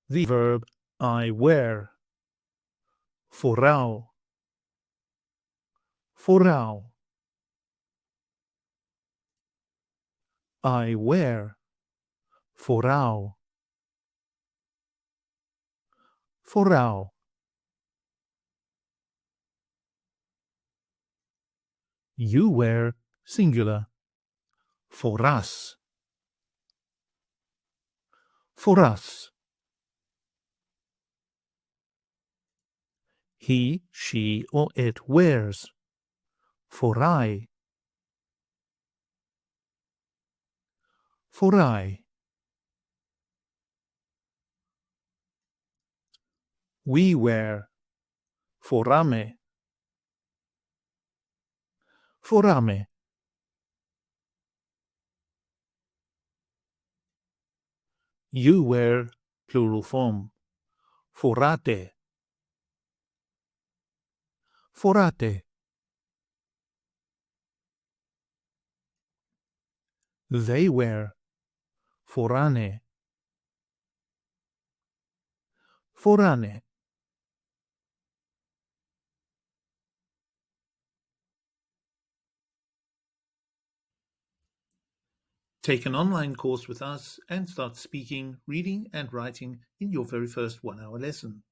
The verb I wear. Φοράω. Φοράω. I wear. Φοράω. Φοράω. You wear, singular. Φοράς. Φοράς. He, she, or it wears. Φοράει. Φοράει. We wear. Φοράμε. Φοράμε. You wear, plural form. Φοράτε. Φοράτε. They wear. Φοράνε. Φοράνε. Take an online course with us and start speaking, reading, and writing in your very first 1-hour lesson.